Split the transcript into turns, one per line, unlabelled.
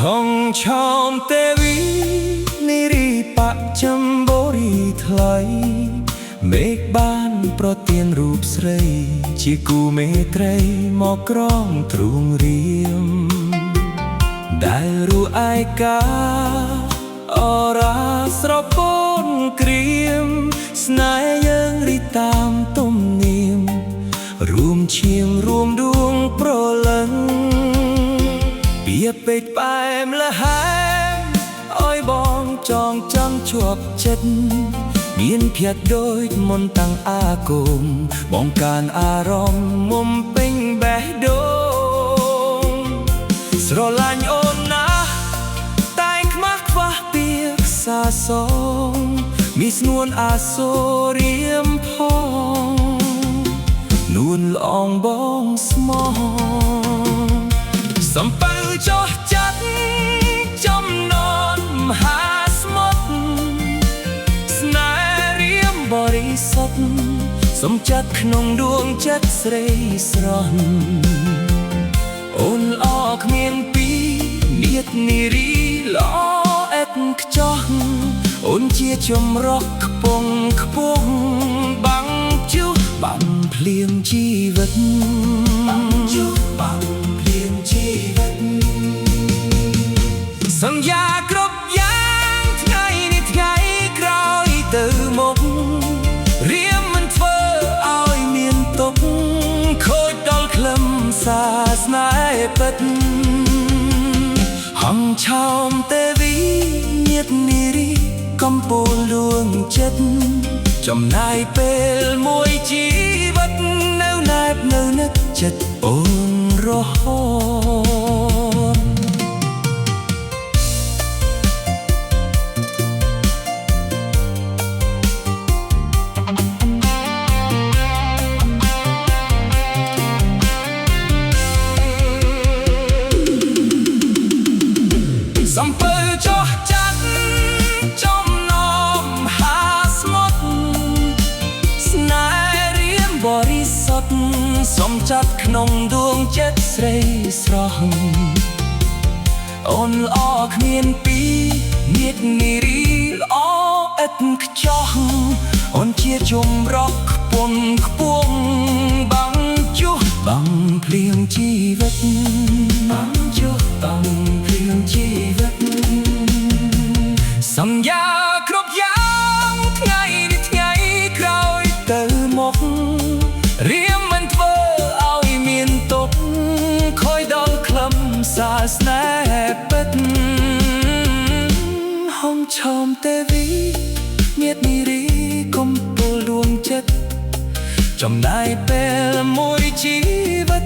ហងឆោមទេវីនារីបចំបរីថ្លៃមេឃបានប្រទានរូបស្រីជាគូមេត្រីមកក្រងទ្រូងរៀមដែលរូឯកាអរាស្រពូនក្រៀមស្នេហ៍យើងរីតាមទំនៀមរួមឈាមរួមដួងប្រលឹងពីពេកផ្អែមលហែមអើយបងចងចាំជាប់ចិត្តមានភ័ក្រដូចមុនតាំងអាគមបងកានអារម្មណ៍មុំពេញបេះដូងស្រឡាញ់អូនណាតែខ្មាស់ខ្វះពីខ្សាសងមានស្នួនអាសូររៀមផងនួនល្អងបងស្មោះសំពៅចោះចាត់ចំណនមហាស្មុទ្រស្នេហ៍រៀមបរិសុទ្ធសំចាត់ក្នុងដួងចិត្តស្រីស្រស់អូនល្អគ្មានពីរនាតនារីល្អអេតខ្ចោះអូនជាចម្រោះខ្ពង់ខ្ពស់បាំងជុះបាំងភ្លៀងជីវិតបាំងជុះបាំងភ្លៀងជីវិតសន្យាគ្រប់យ៉ាងថ្ងៃនេះថ្ងៃក្រោយទៅមុខរៀមមិនធ្វើឲ្យមានទុកខូចដល់ខ្លឹមសារស្នេហ៍ពិតហងឆោមទេវីញាតនារីកំពូលលួងចិត្តចំណាយពេលមួយជីវិតនៅណែបនៅនឹកចិត្តអូនរហូតសំពៅចោះចាត់ចំណមហាស្មុទ្រស្នេហ៍រៀមបរិសុទ្ធសំចាត់ក្នុងដួងចិត្តស្រីស្រស់អូនល្អគ្មានពីរនាតនារីល្អឥតខ្ចោះអូនជាចម្រោះខ្ពង់ខ្ពស់បាំងជុះបាំងភ្លៀងជីវិតបាំងជុះបាំងភ្លៀងជីវិតសន្យាគ្រប់យ៉ាងថ្ងៃនេះថ្ងៃក្រោយទៅមុខរៀមមិនធ្វើឲ្យមានទុកខូចដល់ខ្លឹមសារស្នេហ៍ពិតហងឆោមទេវីញាតនារីកំពូលដួងចិត្តចំណាយពេលមួយជីវិត